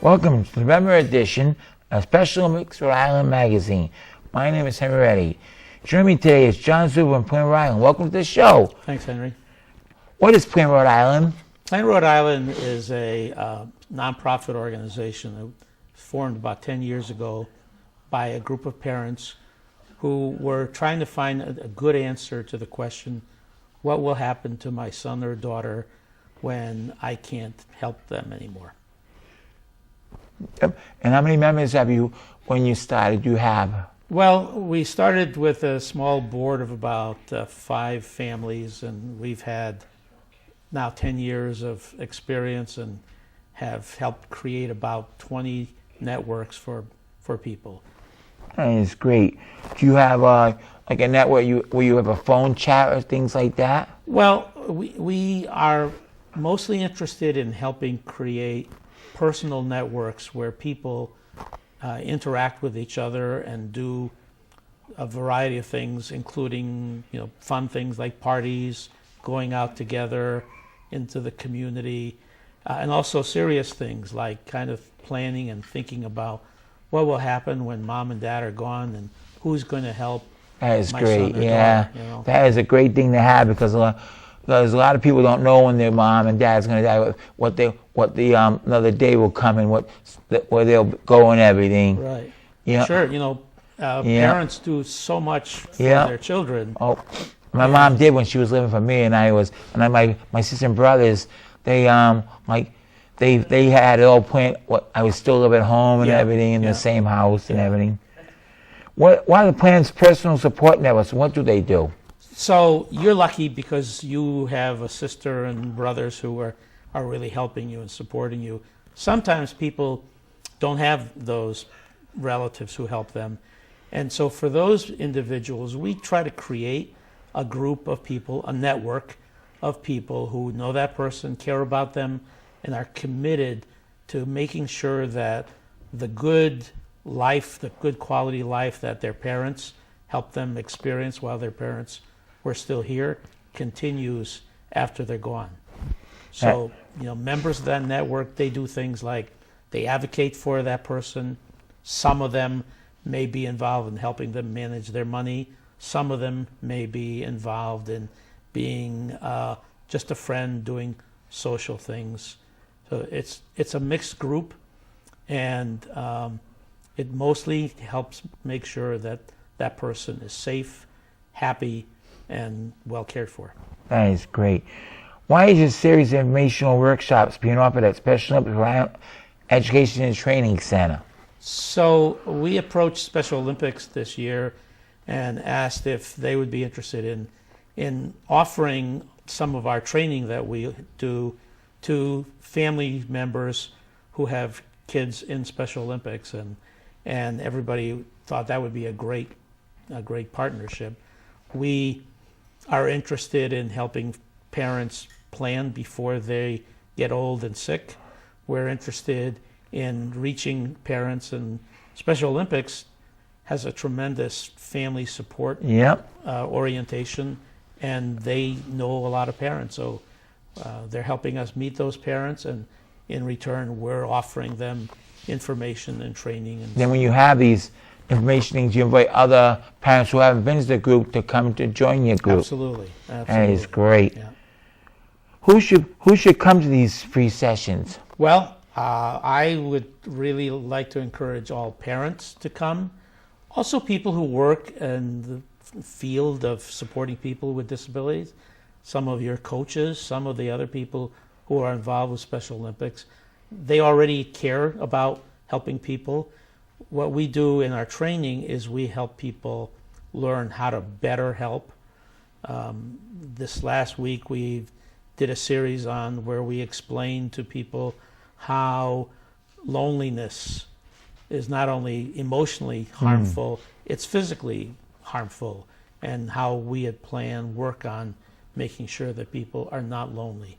Welcome to the November edition of Special Olympics Rhode Island magazine. My name is Henry Rhode. Joining me today is John Zuber from Plant, Rhode Island. Welcome to the show. Thanks, Henry. What is Plant, Rhode Island? Plant, Rhode Island is a nonprofit organization that was formed about 10 years ago by a group of parents who were trying to find a good answer to the question, what will happen to my son or daughter when I can't help them anymore? Yep. And how many members have you, when you started, you have? Well, we started with a small board of about 5 families, and we've had now 10 years of experience and have helped create about 20 networks for people. That is great. Do you have like a network where you have a phone chat or things like that? Well, we are mostly interested in helping create personal networks where people interact with each other and do a variety of things, including fun things like parties, going out together into the community, and also serious things like kind of planning and thinking about what will happen when mom and dad are gone and who's going to help. That is my great. son or Yeah, daughter, that is a great thing to have because a lot of people don't know when their mom and dad's going to die, what the another day will come and where they'll go and everything. Right. Yeah. Sure. Parents do so much for their children. Oh, my mom did when she was living for me, and my sister and brothers. They they had it all planned. I would still live at home and everything in the same house and everything. What are the Plant's personal support networks? What do they do? So you're lucky because you have a sister and brothers who are really helping you and supporting you. Sometimes people don't have those relatives who help them. And so for those individuals, we try to create a group of people, a network of people who know that person, care about them, and are committed to making sure that the good life, the good quality life that their parents helped them experience while their parents were still here continues after they're gone. So, members of that network, they do things like they advocate for that person. Some of them may be involved in helping them manage their money. Some of them may be involved in being just a friend, doing social things. So it's a mixed group, and it mostly helps make sure that that person is safe, happy, and well cared for. That is great. Why is this series of informational workshops being offered at Special Olympics Education and Training Center? So we approached Special Olympics this year and asked if they would be interested in offering some of our training that we do to family members who have kids in Special Olympics, and everybody thought that would be a great partnership. We are interested in helping parents plan before they get old and sick. We're interested in reaching parents, and Special Olympics has a tremendous family support orientation, and they know a lot of parents. So they're helping us meet those parents, and in return, we're offering them information and training. And then when you have these information things, you invite other parents who haven't been to the group to come to join your group. Absolutely. That is great. Yeah. Who should come to these free sessions? Well, I would really like to encourage all parents to come. Also, people who work in the field of supporting people with disabilities. Some of your coaches, some of the other people who are involved with Special Olympics, they already care about helping people. What we do in our training is we help people learn how to better help. This last week we did a series on where we explained to people how loneliness is not only emotionally harmful, it's physically harmful, and how we at Plan work on making sure that people are not lonely.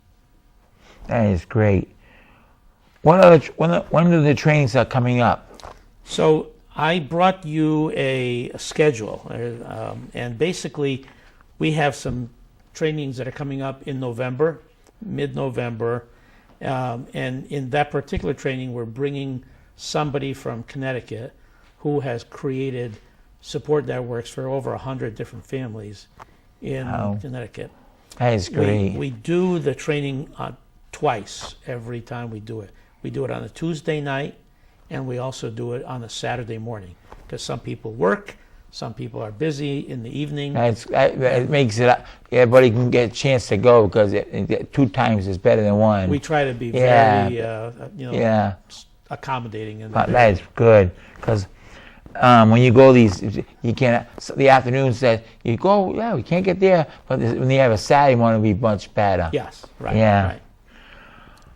That is great. When are the trainings are coming up? So I brought you a schedule, and basically we have some trainings that are coming up in November, mid-November, And in that particular training, we're bringing somebody from Connecticut who has created support networks for over 100 different families in Connecticut. That is great. We do the training twice every time we do it. We do it on a Tuesday night, and we also do it on a Saturday morning, because some people work, some people are busy in the evening. It makes it, everybody can get a chance to go, because 2 times is better than 1. We try to be very, accommodating in that. That is good, because when you go you can't, the afternoons that you go, we can't get there, but when you have a Saturday morning, it'll be much better. Yes, right. Yeah. Right.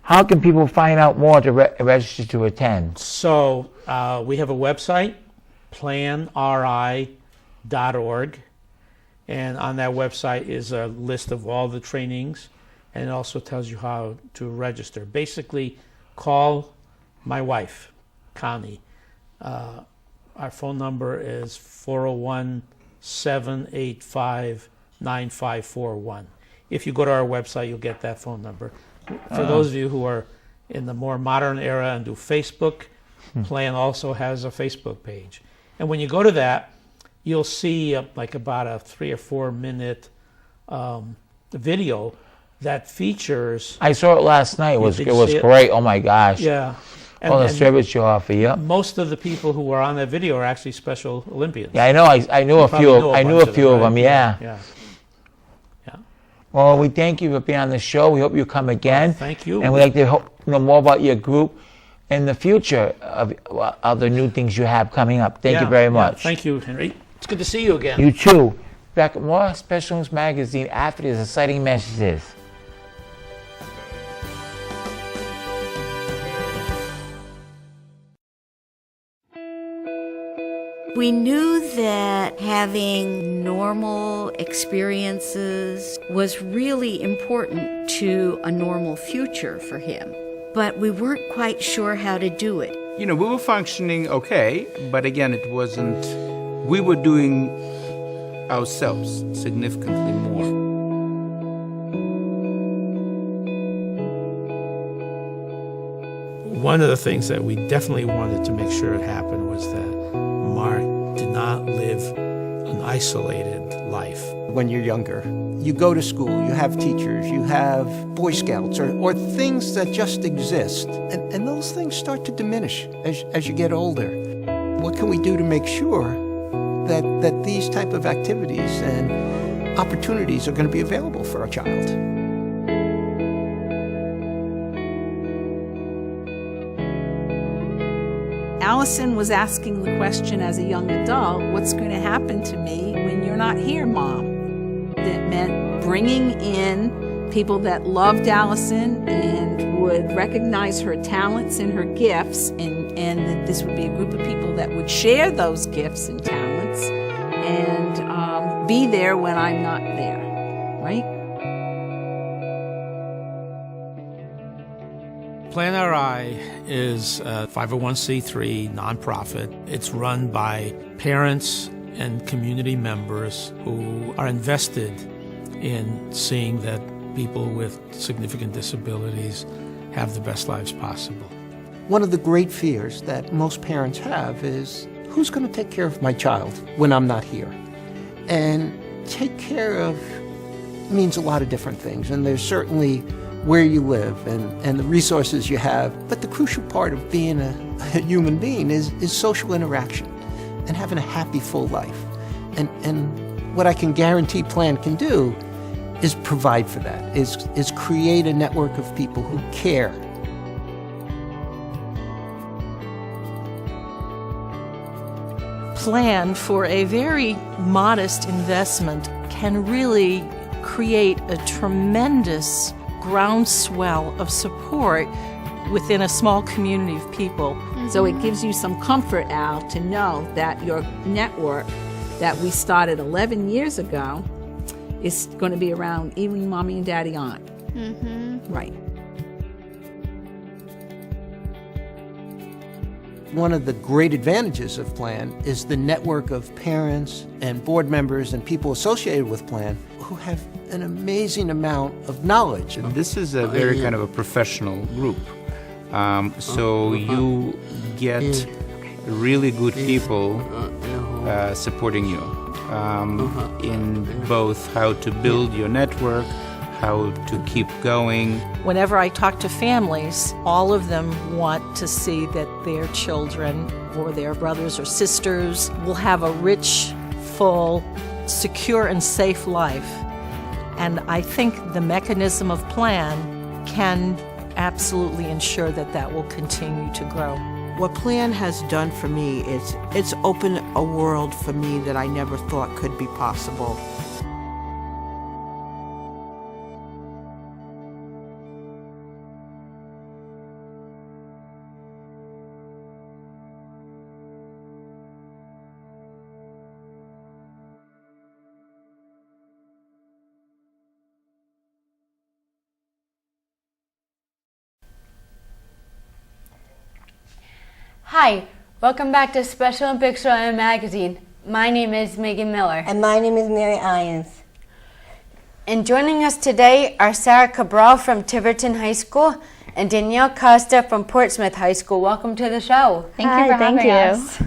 How can people find out more to register to attend? So we have a website, planri.org, and on that website is a list of all the trainings, and it also tells you how to register. Basically, call my wife, Connie. Our phone number is 401-785-9541. If you go to our website, you'll get that phone number. For those of you who are in the more modern era and do Facebook, Plan also has a Facebook page. And when you go to that, you'll see like about a 3 or 4 minute video that features. I saw it last night. It was great. Oh my gosh. Yeah. All the service you offer. Yep. Most of the people who were on that video are actually Special Olympians. Yeah, I know. I knew a few. I knew a few of them. Yeah. Yeah. Well, we thank you for being on the show. We hope you come again. Thank you. And we'd like to know more about your group and the future of the new things you have coming up. Thank you very much. Thank you, Henry. It's good to see you again. You too. Back at more Special News Magazine after these exciting messages. We knew that having normal experiences was really important to a normal future for him, but we weren't quite sure how to do it. We were functioning okay, but again, it wasn't, we were doing ourselves significantly more. One of the things that we definitely wanted to make sure happened was that Mark did not live an isolated life. When you're younger, you go to school, you have teachers, you have Boy Scouts, or things that just exist. And those things start to diminish as you get older. What can we do to make sure that these type of activities and opportunities are going to be available for our child? Allison was asking the question as a young adult, what's going to happen to me when you're not here, Mom? That meant bringing in people that loved Allison and would recognize her talents and her gifts, and that this would be a group of people that would share those gifts and talents and be there when I'm not there, right? Plan RI is a 501c3 nonprofit. It's run by parents and community members who are invested in seeing that people with significant disabilities have the best lives possible. One of the great fears that most parents have is, who's going to take care of my child when I'm not here? And take care of means a lot of different things, and there's certainly where you live and the resources you have. But the crucial part of being a human being is social interaction and having a happy, full life. And what I can guarantee Plan can do is provide for that, is create a network of people who care. Plan, for a very modest investment, can really create a tremendous groundswell of support within a small community of people. So it gives you some comfort, Al, to know that your network that we started 11 years ago is going to be around even Mommy and Daddy aren't. Right. One of the great advantages of Plan is the network of parents and board members and people associated with Plan who have an amazing amount of knowledge. And this is a very kind of a professional group. So you get really good people supporting you in both how to build your network, how to keep going. Whenever I talk to families, all of them want to see that their children or their brothers or sisters will have a rich, full, secure, and safe life. And I think the mechanism of PLAN can absolutely ensure that that will continue to grow. What PLAN has done for me is it's opened a world for me that I never thought could be possible. Hi, welcome back to Special Olympics Rhode Magazine. My name is Megan Miller. And my name is Mary Irons. And joining us today are Sarah Cabral from Tiverton High School and Danielle Costa from Portsmouth High School. Welcome to the show. Thank you for having us.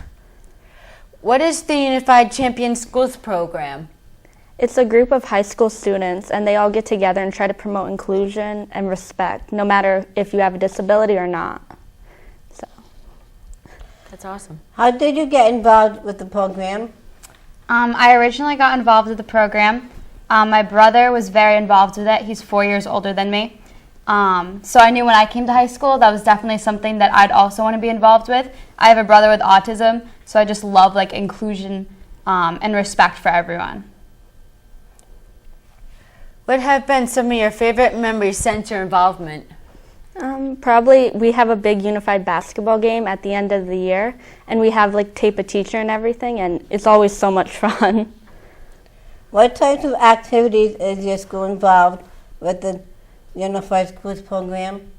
What is the Unified Champion Schools program? It's a group of high school students, and they all get together and try to promote inclusion and respect, no matter if you have a disability or not. That's awesome. How did you get involved with the program? I originally got involved with the program. My brother was very involved with it. He's 4 years older than me. So I knew when I came to high school that was definitely something that I'd also want to be involved with. I have a brother with autism, so I just love inclusion and respect for everyone. What have been some of your favorite memories since your involvement? Probably we have a big unified basketball game at the end of the year, and we have tape a teacher and everything, and it's always so much fun. What types of activities is your school involved with the Unified Schools program?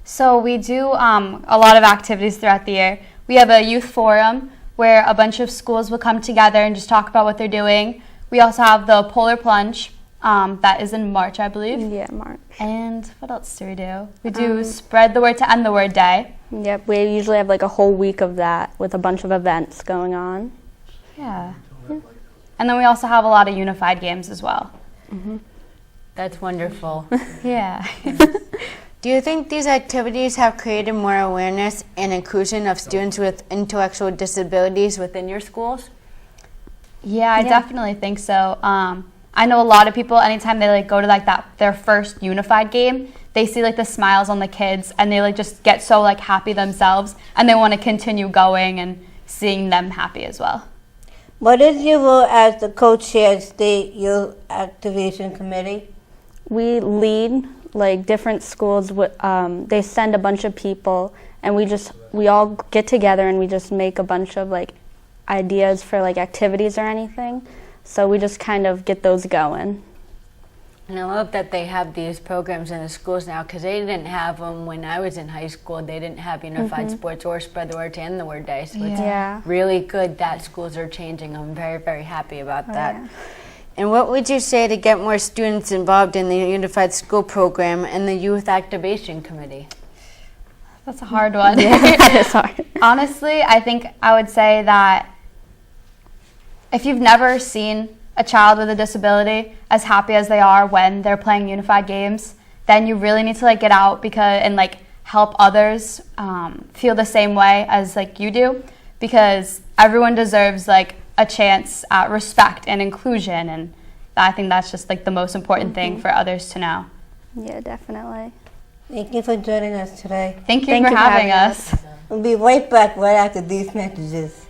So we do a lot of activities throughout the year. We have a youth forum where a bunch of schools will come together and just talk about what they're doing. We also have the Polar Plunge. That is in March, I believe. Yeah, March. And what else do we do? We do Spread the Word to End the Word Day. Yep, we usually have a whole week of that with a bunch of events going on. Yeah. And then we also have a lot of unified games as well. Mm-hmm. That's wonderful. Yeah. Do you think these activities have created more awareness and inclusion of students with intellectual disabilities within your schools? Yeah, I definitely think so. I know a lot of people, anytime they go to their first unified game, they see the smiles on the kids, and they just get so happy themselves, and they want to continue going and seeing them happy as well. What is your role as the co-chair of State Youth Activation Committee? We lead different schools. They send a bunch of people, and we all get together and we just make a bunch of ideas for activities or anything. So we just kind of get those going. And I love that they have these programs in the schools now, because they didn't have them when I was in high school. They didn't have unified sports or Spread the Word to End the Word Day. So it's really good that schools are changing. I'm very, very happy about that. Yeah. And what would you say to get more students involved in the Unified School Program and the Youth Activation Committee? That's a hard one. It's hard. Honestly, I think I would say that if you've never seen a child with a disability as happy as they are when they're playing unified games, then you really need to get out and help others feel the same way as you do, because everyone deserves a chance at respect and inclusion, and I think that's just the most important thing for others to know. Yeah, definitely. Thank you for joining us today. Thank you for having us. We'll be right back right after these messages.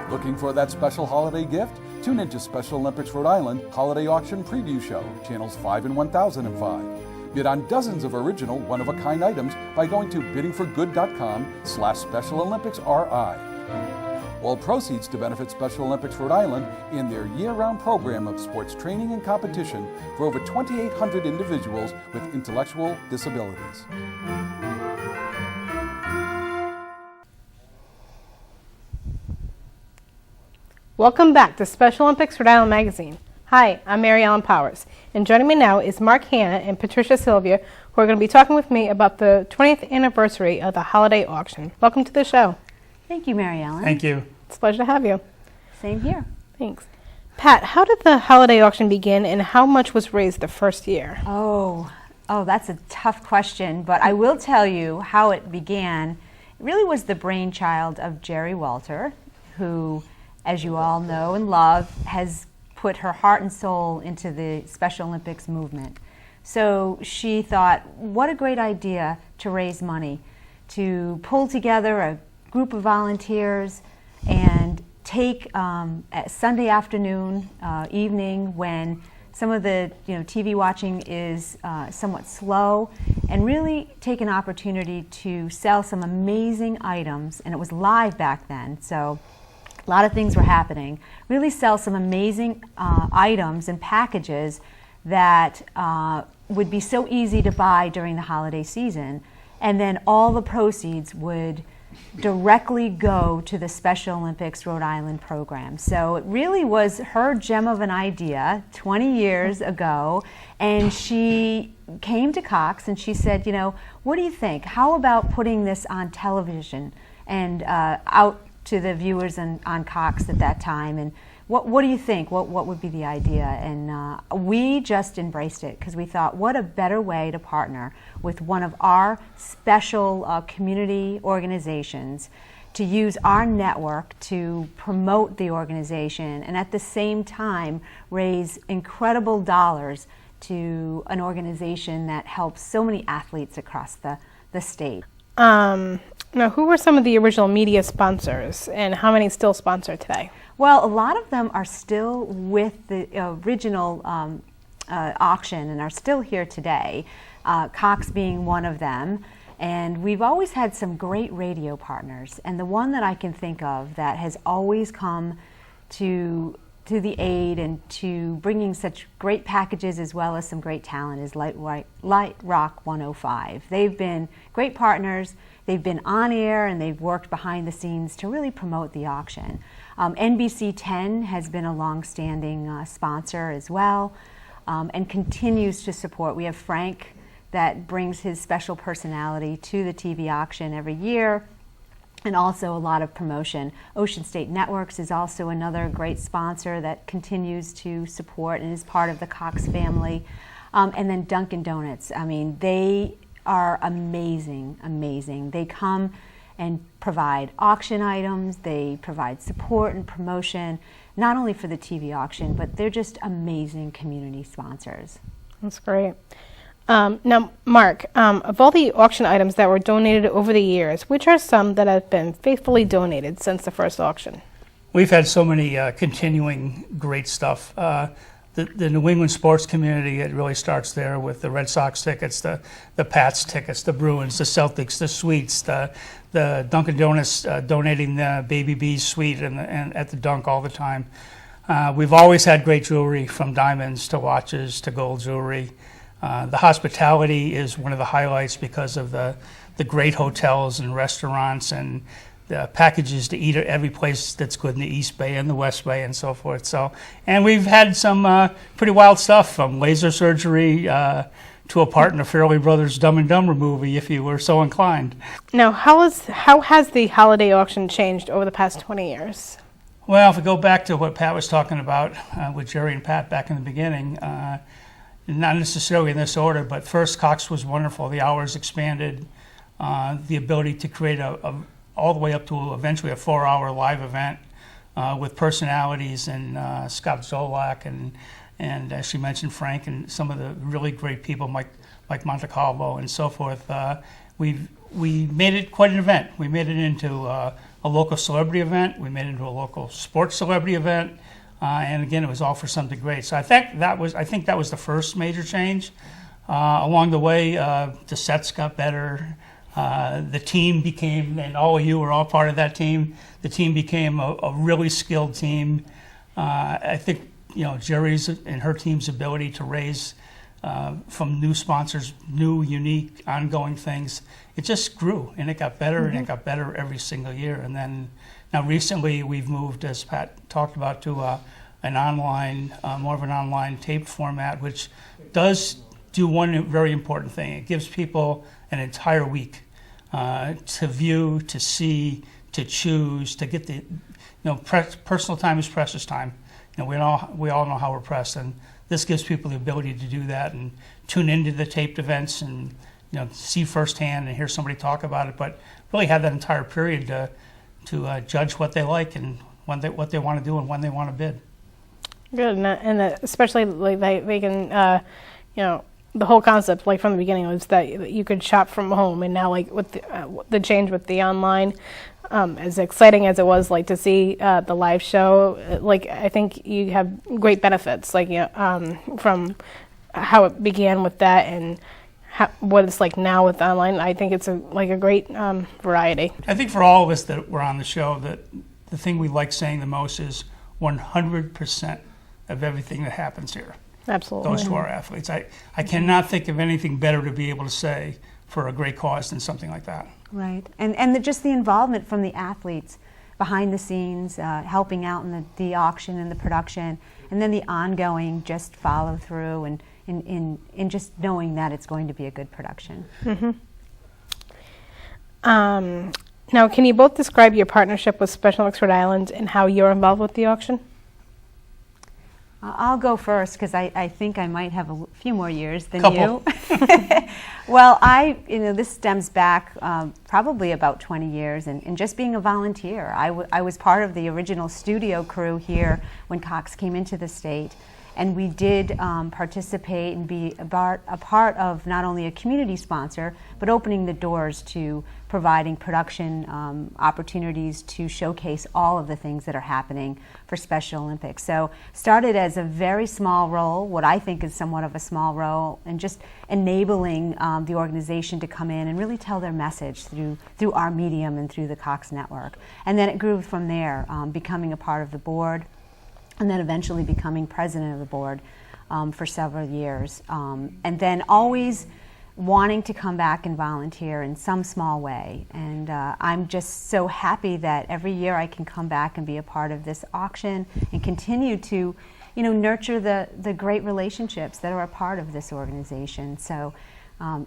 Looking for that special holiday gift? Tune into Special Olympics Rhode Island Holiday Auction Preview Show, channels 5 and 1005. Bid on dozens of original, one-of-a-kind items by going to biddingforgood.com/Special Olympics RI. All proceeds to benefit Special Olympics Rhode Island in their year-round program of sports training and competition for over 2,800 individuals with intellectual disabilities. Welcome back to Special Olympics Rhode Island Magazine. Hi, I'm Mary Ellen Powers, and joining me now is Mark Hanna and Patricia Sylvia, who are going to be talking with me about the 20th anniversary of the holiday auction. Welcome to the show. Thank you, Mary Ellen. Thank you. It's a pleasure to have you. Same here. Thanks. Pat, how did the holiday auction begin, and how much was raised the first year? Oh, that's a tough question, but I will tell you how it began. It really was the brainchild of Jerry Walter, who, as you all know and love, has put her heart and soul into the Special Olympics movement. So she thought, what a great idea to raise money, to pull together a group of volunteers and take a Sunday afternoon, evening, when some of the TV watching is somewhat slow, and really take an opportunity to sell some amazing items. And it was live back then, so a lot of things were happening. Really sell some amazing items and packages that would be so easy to buy during the holiday season. And then all the proceeds would directly go to the Special Olympics Rhode Island program. So it really was her gem of an idea 20 years ago. And she came to Cox and she said, what do you think? How about putting this on television and out to the viewers on Cox at that time, and what do you think? What would be the idea? And we just embraced it because we thought, what a better way to partner with one of our special community organizations to use our network to promote the organization and at the same time raise incredible dollars to an organization that helps so many athletes across the state. Now, who were some of the original media sponsors, and how many still sponsor today? Well, a lot of them are still with the original auction and are still here today, Cox being one of them. And we've always had some great radio partners. And the one that I can think of that has always come to the aid and to bringing such great packages as well as some great talent is Light Rock 105. They've been great partners. They've been on air and they've worked behind the scenes to really promote the auction. NBC 10 has been a long-standing sponsor as well, and continues to support. We have Frank that brings his special personality to the TV auction every year, and also a lot of promotion. Ocean State Networks is also another great sponsor that continues to support and is part of the Cox family. And then Dunkin' Donuts. I mean, they are amazing. They come and provide auction items, they provide support and promotion, not only for the TV auction, but they're just amazing community sponsors. That's great. Now, Mark, of all the auction items that were donated over the years, which are some that have been faithfully donated since the first auction? We've had so many continuing great stuff. The New England sports community, it really starts there with the Red Sox tickets, the Pats tickets, the Bruins, the Celtics, the suites, the Dunkin' Donuts donating the Baby B's suite and at the Dunk all the time. We've always had great jewelry, from diamonds to watches to gold jewelry. The hospitality is one of the highlights because of the great hotels and restaurants and the packages to eat at every place that's good in the East Bay and the West Bay and so forth. So, and we've had some pretty wild stuff, from laser surgery to a part in the Farrelly Brothers Dumb and Dumber movie, if you were so inclined. Now, how has the holiday auction changed over the past 20 years? Well, if we go back to what Pat was talking about with Jerry and Pat back in the beginning, not necessarily in this order, but first Cox was wonderful. The hours expanded, the ability to create all the way up to eventually a 4-hour live event with personalities and Scott Zolak and as she mentioned, Frank and some of the really great people, like Montecalvo and so forth. We made it quite an event. We made it into a local celebrity event. We made it into a local sports celebrity event. And again, it was all for something great. So I think that was the first major change. Along the way, the sets got better. The team became, and all of you were all part of that team, the team became a really skilled team. I think, Jerry's and her team's ability to raise from new sponsors, new, unique, ongoing things, it just grew, and it got better, and it got better every single year. And then Now, recently we've moved, as Pat talked about, to an online, more of an online tape format, which does do one very important thing. It gives people an entire week to view, to see, to choose, to get the, personal time is precious time. We all know how we're pressed, and this gives people the ability to do that and tune into the taped events and see firsthand and hear somebody talk about it, but really have that entire period to judge what they like and what they want to do and when they want to bid. Good, and especially like they can, the whole concept, like from the beginning, was that you could shop from home, and now like with the change with the online, as exciting as it was, like to see the live show, like I think you have great benefits, like from how it began with that and what it's like now with online. I think it's a great variety. I think for all of us that were on the show, that the thing we like saying the most is 100% of everything that happens here. Absolutely. Goes to our athletes. I cannot think of anything better to be able to say for a great cause than something like that. Right, and just the involvement from the athletes behind the scenes, helping out in the auction and the production, and then the ongoing just follow through and in just knowing that it's going to be a good production. Mm-hmm. Now, can you both describe your partnership with Special Olympics Rhode Island and how you're involved with the auction? I'll go first because I think I might have a few more years than Couple. you. Well, this stems back probably about 20 years, and just being a volunteer. I was part of the original studio crew here when Cox came into the state, and we did participate and be a part of not only a community sponsor, but opening the doors to providing production opportunities to showcase all of the things that are happening for Special Olympics. So started as a very small role, what I think is somewhat of a small role, and just enabling the organization to come in and really tell their message through our medium and through the Cox Network. And then it grew from there, becoming a part of the board, and then eventually becoming president of the board for several years. And then always wanting to come back and volunteer in some small way. And I'm just so happy that every year I can come back and be a part of this auction and continue to, nurture the great relationships that are a part of this organization. So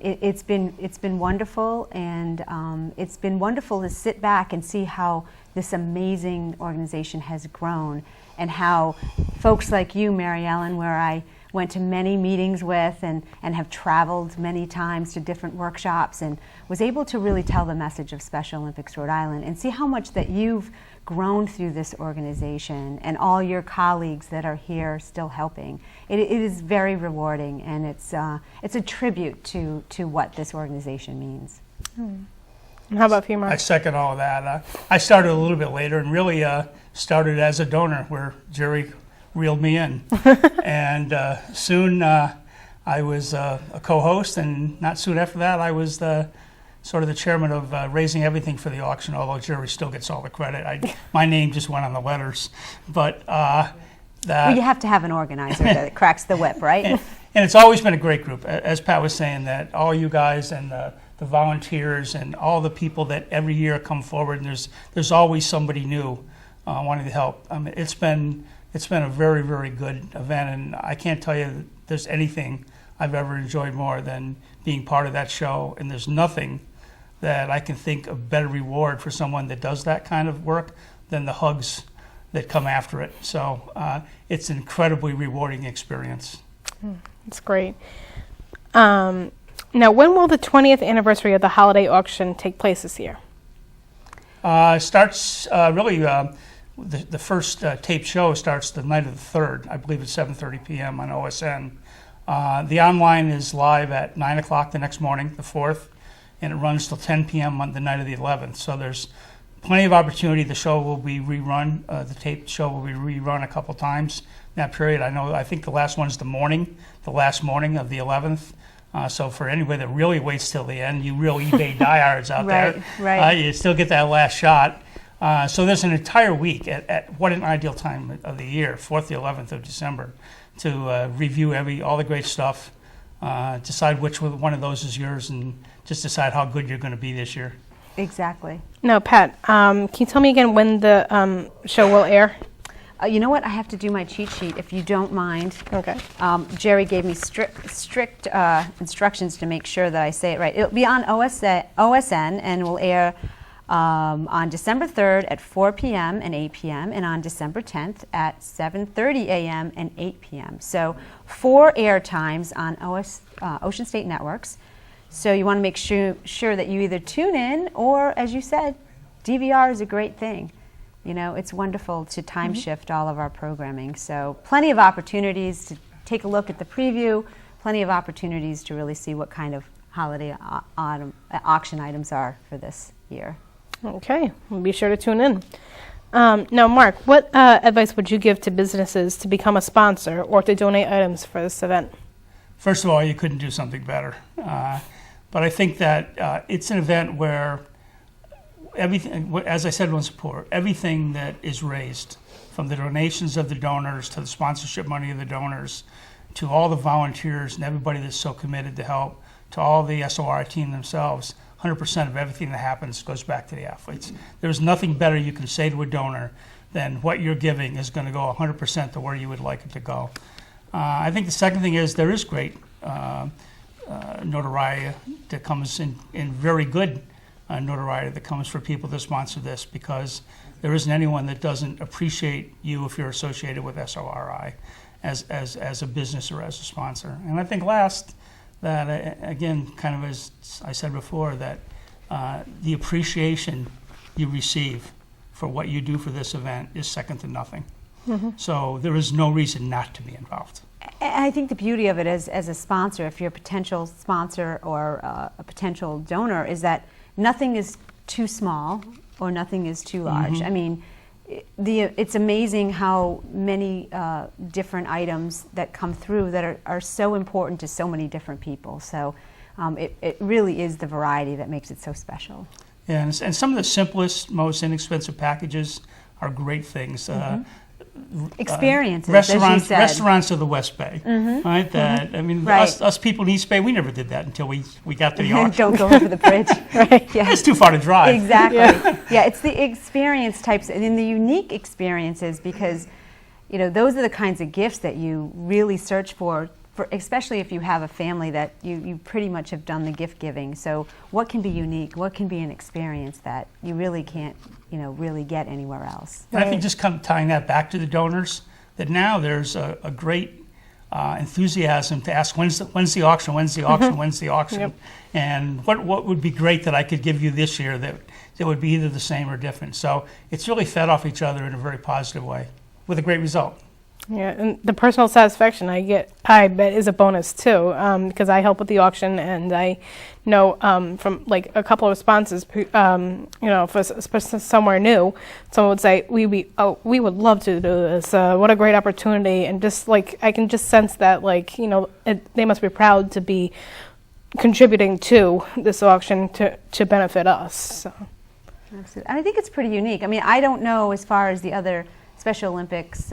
it's been wonderful, and it's been wonderful to sit back and see how this amazing organization has grown, and how folks like you, Mary Ellen, where I went to many meetings with and have traveled many times to different workshops and was able to really tell the message of Special Olympics Rhode Island, and see how much that you've grown through this organization and all your colleagues that are here still helping. It is very rewarding, and it's a tribute to what this organization means. And how about for you, Mark? I second all of that. I started a little bit later and really started as a donor where Jerry reeled me in. And soon I was a co-host, and not soon after that I was sort of the chairman of raising everything for the auction, although Jerry still gets all the credit. My name just went on the letters. But well, you have to have an organizer that cracks the whip, right? And it's always been a great group. As Pat was saying, that all you guys and the volunteers and all the people that every year come forward, and there's always somebody new wanting to help. I mean, it's been a very, very good event, and I can't tell you that there's anything I've ever enjoyed more than being part of that show. And there's nothing that I can think of better reward for someone that does that kind of work than the hugs that come after it. So it's an incredibly rewarding experience. That's great. Now, when will the 20th anniversary of the holiday auction take place this year? Starts really, the first tape show starts the night of the 3rd. I believe it's 7:30 p.m. on OSN. The online is live at 9 o'clock the next morning, the 4th, and it runs till 10 p.m. on the night of the 11th. So there's plenty of opportunity. The show will be rerun. The tape show will be rerun a couple times in that period. I think the last one's the last morning of the 11th. So for anybody that really waits till the end, you real eBay diehards out there, right. You still get that last shot. So there's an entire week at what an ideal time of the year, 4th to 11th of December, to review all the great stuff, decide which one of those is yours, and just decide how good you're going to be this year. Exactly. Now, Pat, can you tell me again when the show will air? You know what? I have to do my cheat sheet, if you don't mind. Okay. Jerry gave me strict instructions to make sure that I say it right. It'll be on OSN and will air on December 3rd at 4 p.m. and 8 p.m. and on December 10th at 7:30 a.m. and 8 p.m. So 4 air times on Ocean State Networks. So you want to make sure that you either tune in or, as you said, DVR is a great thing. You know, it's wonderful to time shift all of our programming. So plenty of opportunities to take a look at the preview, plenty of opportunities to really see what kind of holiday auction items are for this year. Okay, well, be sure to tune in. Now, Mark, what advice would you give to businesses to become a sponsor or to donate items for this event? First of all, you couldn't do something better. But I think that it's an event where everything, as I said once before, everything that is raised, from the donations of the donors to the sponsorship money of the donors, to all the volunteers and everybody that's so committed to help, to all the SORI team themselves, 100% of everything that happens goes back to the athletes. There's nothing better you can say to a donor than what you're giving is going to go 100% to where you would like it to go. I think the second thing is there is great notoriety that comes in very good notoriety that comes for people that sponsor this, because there isn't anyone that doesn't appreciate you if you're associated with SORI as a business or as a sponsor. And I think last, that again, kind of as I said before, that the appreciation you receive for what you do for this event is second to nothing. So there is no reason not to be involved. I think the beauty of it as a sponsor, if you're a potential sponsor or a potential donor, is that nothing is too small or nothing is too large. I mean, it's amazing how many different items that come through that are so important to so many different people. So it really is the variety that makes it so special. Yeah, and some of the simplest, most inexpensive packages are great things. Experiences, restaurants, as you said. Restaurants of the West Bay, right? That I mean, us people in East Bay, we never did that until we got to the auction. Don't go over the bridge. Right? Yeah. It's too far to drive. Exactly. Yeah, it's the experience types and the unique experiences, because you know those are the kinds of gifts that you really search for especially if you have a family that you pretty much have done the gift giving. So what can be unique? What can be an experience that you really can't, really get anywhere else? And I think just tying that back to the donors, that now there's a great enthusiasm to ask, when's the auction, when's the auction, when's the auction? Yep. And what would be great that I could give you this year that would be either the same or different. So it's really fed off each other in a very positive way with a great result. Yeah, and the personal satisfaction I bet is a bonus too, because I help with the auction, and I know from like a couple of responses, for somewhere new, someone would say, we would love to do this. What a great opportunity, and just like I can just sense that they must be proud to be contributing to this auction to benefit us. So. Absolutely, and I think it's pretty unique. I mean, I don't know as far as the other Special Olympics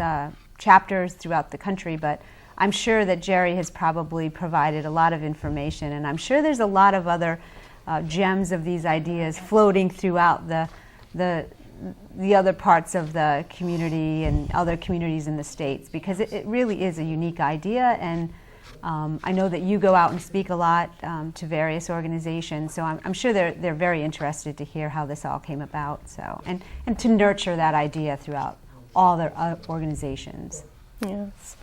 chapters throughout the country, but I'm sure that Jerry has probably provided a lot of information, and I'm sure there's a lot of other gems of these ideas floating throughout the other parts of the community and other communities in the States, because it really is a unique idea, and I know that you go out and speak a lot to various organizations, so I'm sure they're very interested to hear how this all came about, so and to nurture that idea throughout all their organizations. Yes.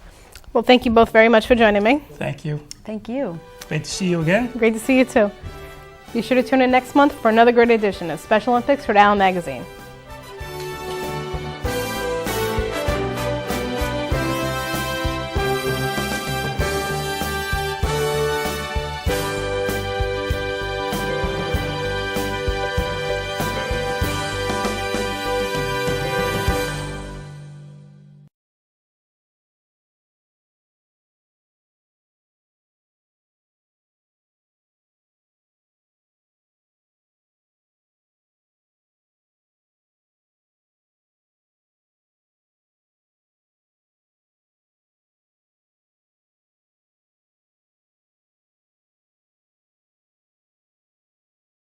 Well, thank you both very much for joining me. Thank you. Thank you. Great to see you again. Great to see you too. Be sure to tune in next month for another great edition of Special Olympics Rhode Island Magazine.